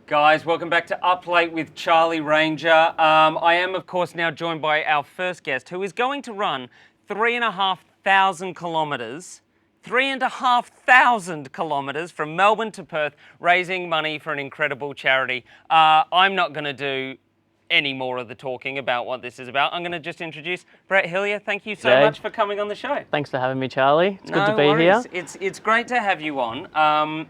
Guys, welcome back to Uplate with Charlie Ranger. I am, of course, now joined by our first guest who is going to run 3,500 kilometres. 3,500 kilometres from Melbourne to Perth, raising money for an incredible charity. I'm not going to do any more of the talking about what this is about. I'm going to just introduce Brett Hillier. Thank you so much for coming on the show. Thanks for having me, Charlie. It's good to be worries. here. It's great to have you on.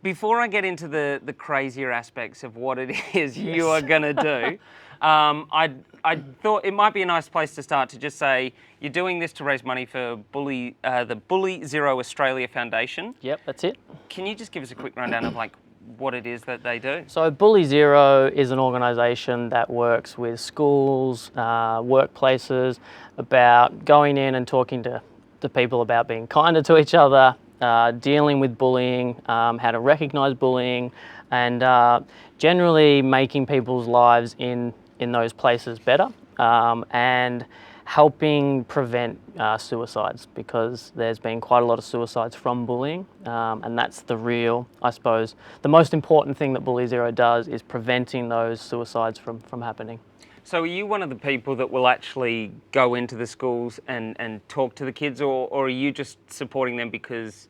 Before I get into the crazier aspects of what it is you are going to do, I thought it might be a nice place to start to just say you're doing this to raise money for the Bully Zero Australia Foundation. Yep, that's it. Can you just give us a quick rundown of what it is that they do? So Bully Zero is an organisation that works with schools, workplaces, about going in and talking to people about being kinder to each other, dealing with bullying, how to recognise bullying, and generally making people's lives in those places better, and helping prevent suicides, because there's been quite a lot of suicides from bullying, and that's the most important thing that Bully Zero does is preventing those suicides from happening. So are you one of the people that will actually go into the schools and talk to the kids, or are you just supporting them because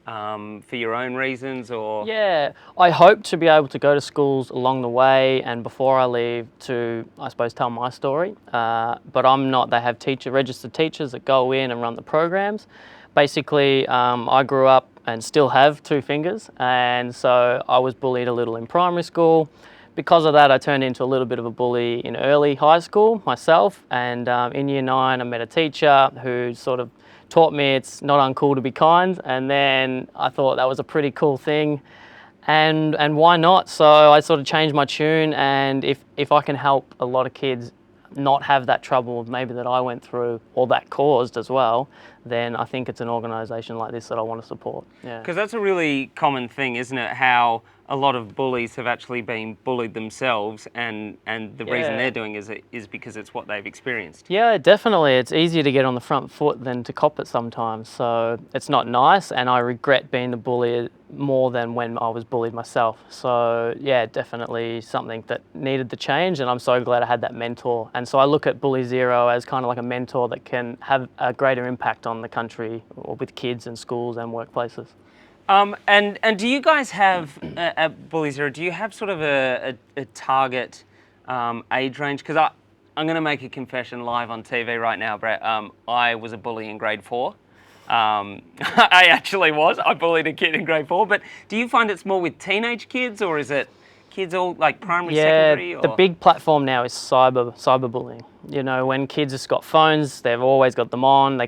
for your own reasons? Or Yeah, I hope to be able to go to schools along the way and before I leave to, I suppose, tell my story. But I'm not. They have registered teachers that go in and run the programs. Basically, I grew up and still have two fingers, and so I was bullied a little in primary school. Because of that, I turned into a little bit of a bully in early high school myself, and in year 9 I met a teacher who sort of taught me it's not uncool to be kind, and then I thought that was a pretty cool thing, and why not? So I sort of changed my tune, and if I can help a lot of kids not have that trouble maybe that I went through or that caused as well, then I think it's an organisation like this that I want to support. Yeah. Because that's a really common thing, isn't it? How a lot of bullies have actually been bullied themselves, and the reason they're doing is because it's what they've experienced. Yeah, definitely. It's easier to get on the front foot than to cop it sometimes. So it's not nice, and I regret being the bully more than when I was bullied myself. So yeah, definitely something that needed the change, and I'm so glad I had that mentor. And so I look at Bully Zero as kind of like a mentor that can have a greater impact on the country, or with kids and schools and workplaces. And do you guys have, at Bully Zero, do you have sort of a target age range? Because I'm going to make a confession live on TV right now, Brett. I was a bully in grade 4. I actually was. I bullied a kid in grade 4. But do you find it's more with teenage kids, or is it kids all like primary, secondary? Yeah, the big platform now is cyberbullying. You know, when kids have got phones, they've always got them on. They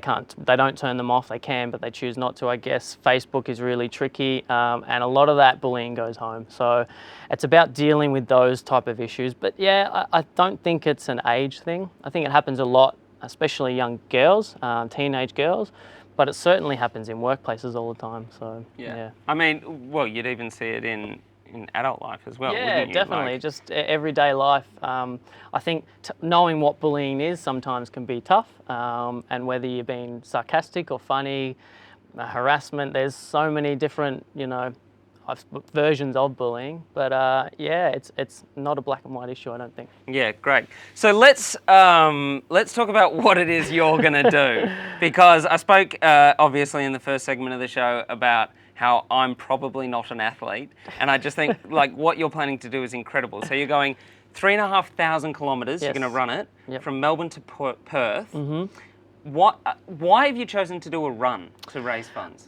don't turn them off. They can, but they choose not to, I guess. Facebook is really tricky, and a lot of that bullying goes home. So it's about dealing with those type of issues. But yeah, I don't think it's an age thing. I think it happens a lot, especially young girls, teenage girls. But it certainly happens in workplaces all the time. So yeah. I mean, well, you'd even see it in adult life as well, yeah, wouldn't you? Definitely. Just everyday life. I think knowing what bullying is sometimes can be tough, and whether you're being sarcastic or funny, harassment, there's so many different, versions of bullying. But yeah, it's not a black and white issue, I don't think. Yeah, great. So let's talk about what it is you're going to do, because I spoke obviously in the first segment of the show about how I'm probably not an athlete, and I just think what you're planning to do is incredible. So you're going 3,500 kilometres. Yes. You're going to run it from Melbourne to Perth. Mm-hmm. Why have you chosen to do a run to raise funds?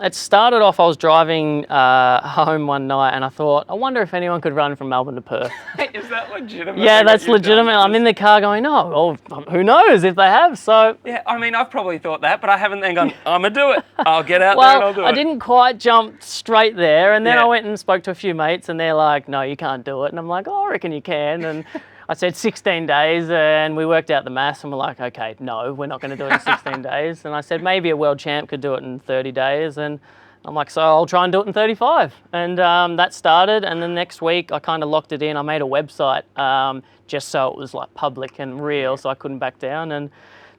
It started off, I was driving home one night and I thought, I wonder if anyone could run from Melbourne to Perth. Is that legitimate? Yeah, that's legitimate. I'm in the car going, oh, well, who knows if they have, so. Yeah, I mean, I've probably thought that, but I haven't then gone, I'm going to do it. I'll get out there and I'll do it. I didn't quite jump straight there, and then I went and spoke to a few mates and they're like, no, you can't do it. And I'm like, oh, I reckon you can. And I said 16 days, and we worked out the maths, and we're like, okay, no, we're not going to do it in 16 days. And I said maybe a world champ could do it in 30 days, and I'm like, so I'll try and do it in 35. And that started, and the next week I kind of locked it in. I made a website just so it was like public and real, so I couldn't back down, and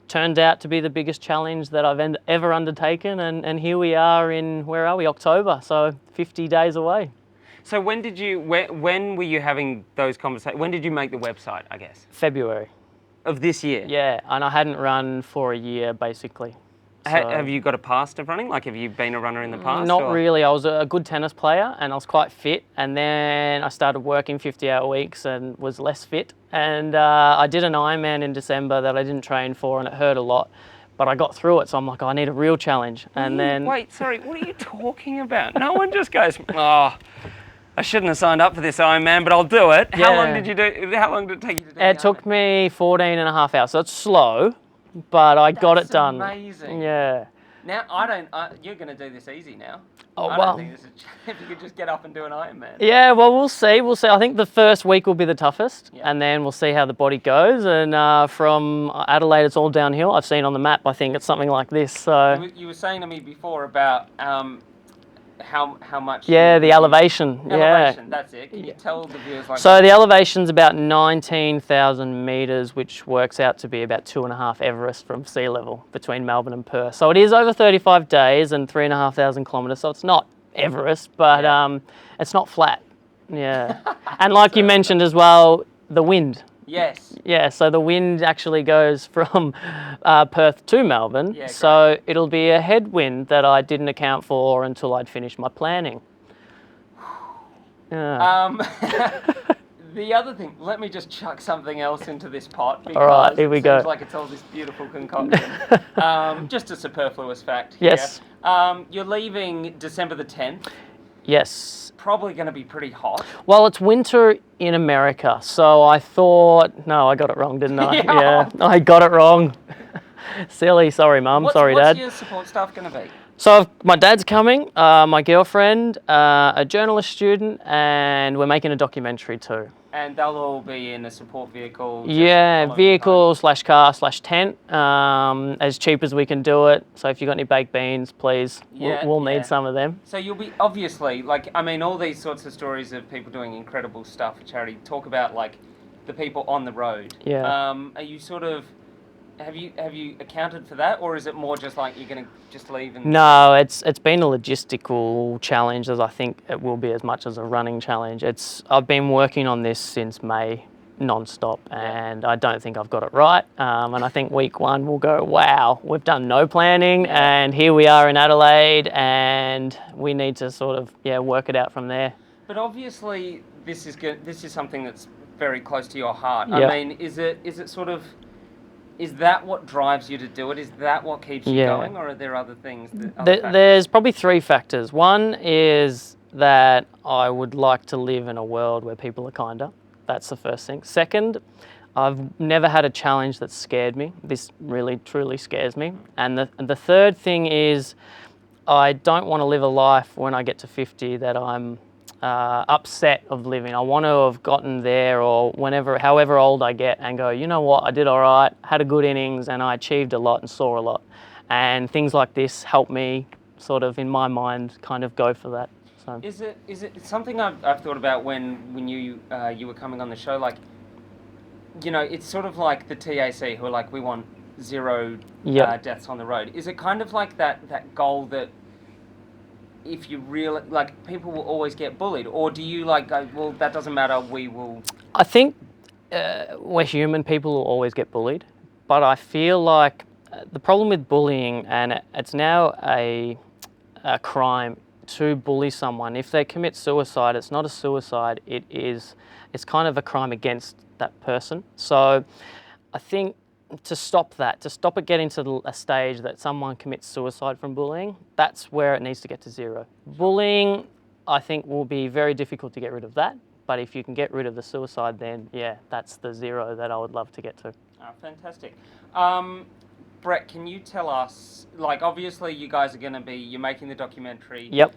turned out to be the biggest challenge that I've ever undertaken. And here we are in, where are we, October, so 50 days away. So when were you having those conversations? When did you make the website, I guess? February. Of this year? Yeah, and I hadn't run for a year basically. Have you got a past of running? Like, have you been a runner in the past? Not or? really. I was a good tennis player and I was quite fit. And then I started working 50-hour weeks and was less fit. And I did an Ironman in December that I didn't train for and it hurt a lot. But I got through it, so I'm like, I need a real challenge. And then Wait, sorry, what are you talking about? No one just goes, oh, I shouldn't have signed up for this Ironman, but I'll do it. How long did you do? How long did it take you to do it? Took me 14 and a half hours, so it's slow, but I got it done. Amazing. Yeah. Now, you're going to do this easy now. Oh, I well. don't think this is, if you could just get up and do an Ironman. Yeah, well, we'll see. We'll see. I think the first week will be the toughest, Yeah. and then we'll see how the body goes. And from Adelaide, it's all downhill. I've seen on the map, I think it's something like this. So You were saying to me before about how much... yeah, the elevation. Elevation, Yeah. that's it. Can you tell the viewers like... So the elevation's about 19,000 metres, which works out to be about 2.5 Everest from sea level between Melbourne and Perth. So it is over 35 days and 3,500 kilometres. So it's not Everest, but it's not flat. Yeah. And like you mentioned as well, the wind. Yes. Yeah, so the wind actually goes from Perth to Melbourne. Yeah, so it'll be a headwind that I didn't account for until I'd finished my planning. Yeah. The other thing, let me just chuck something else into this pot because all right, here we it go. seems like it's all this beautiful concoction. Just a superfluous fact. Yes. Here. You're leaving December the 10th. Yes. Probably going to be pretty hot. Well, it's winter in America, so I thought... No, I got it wrong, didn't I? Yeah. I got it wrong. Silly. Sorry, Mum. Sorry, Dad. What's your support staff going to be? So my dad's coming, my girlfriend, a journalist student, and we're making a documentary too. And they'll all be in a support vehicle? Yeah, vehicle / car / tent, as cheap as we can do it. So if you've got any baked beans, please, we'll need some of them. So you'll be, obviously, like, I mean, all these sorts of stories of people doing incredible stuff for charity talk about, like, the people on the road. Yeah. Are you sort of... Have you accounted for that, or is it more just like you're going to just leave and... No, it's been a logistical challenge, as I think it will be as much as a running challenge. I've been working on this since May, non-stop, and I don't think I've got it right. And I think week one we'll go, wow, we've done no planning, and here we are in Adelaide, and we need to sort of work it out from there. But obviously, this is something that's very close to your heart. Yep. I mean, is it sort of... Is that what drives you to do it? Is that what keeps you going, or are there other things? There's probably three factors. One is that I would like to live in a world where people are kinder. That's the first thing. Second, I've never had a challenge that scared me. This really, truly scares me. And the third thing is I don't want to live a life when I get to 50 that I'm upset of living. I want to have gotten there, or however old I get, and go, you know what, I did all right, had a good innings, and I achieved a lot and saw a lot. And things like this help me sort of, in my mind, kind of go for that. So. Is it something I've thought about when you were coming on the show? Like, you know, it's sort of like the TAC who are like, we want zero deaths on the road. Is it kind of like that goal that if you really, like, people will always get bullied, or do you like go, well, that doesn't matter, we will... I think we're human, people will always get bullied, but I feel like the problem with bullying, and it's now a crime to bully someone. If they commit suicide, it's not a suicide, it's kind of a crime against that person. So I think to stop it getting to a stage that someone commits suicide from bullying, that's where it needs to get to zero. Bullying, I think, will be very difficult to get rid of that, but if you can get rid of the suicide, then that's the zero that I would love to get to. Oh, fantastic. Brett, can you tell us, like, obviously you guys are going to you're making the documentary. Yep.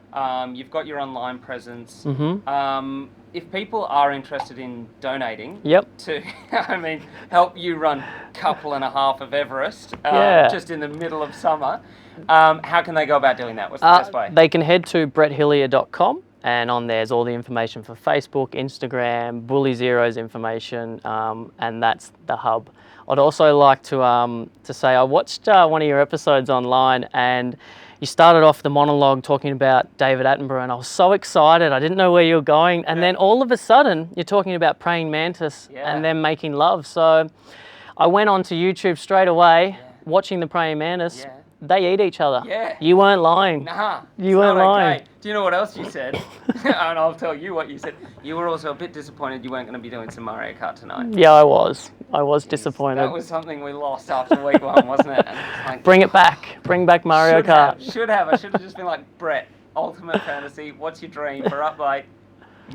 You've got your online presence. Mm-hmm. If people are interested in donating to, I mean, help you run 1.5 of Everest just in the middle of summer, how can they go about doing that? What's the best way? They can head to bretthillier.com, and on there's all the information for Facebook, Instagram, Bully Zero's information, and that's the hub. I'd also like to say I watched one of your episodes online, and you started off the monologue talking about David Attenborough, and I was so excited. I didn't know where you were going. And then all of a sudden, you're talking about praying mantis and them making love. So I went onto YouTube straight away, watching the praying mantis. Yeah. They eat each other. Yeah. You weren't lying. Nah, You weren't lying. Okay. Do you know what else you said? And I'll tell you what you said. You were also a bit disappointed you weren't going to be doing some Mario Kart tonight. Yeah, I was. I was disappointed. That was something we lost after week 1, wasn't it? And it's like, Bring it back. Bring back Mario Kart. Should have. I should have just been like, Brett, Ultimate Fantasy, what's your dream for Uplate?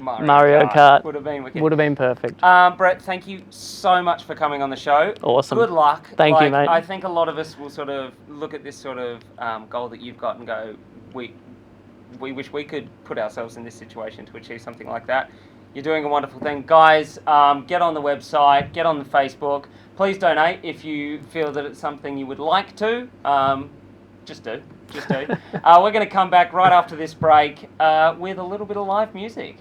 Mario Kart. Would have been wicked. Would have been perfect. Brett, thank you so much for coming on the show. Awesome. Good luck. Thank you, mate. I think a lot of us will sort of look at this sort of goal that you've got and go, we wish we could put ourselves in this situation to achieve something like that. You're doing a wonderful thing. Guys, get on the website, get on the Facebook. Please donate if you feel that it's something you would like to. Just do. We're going to come back right after this break with a little bit of live music.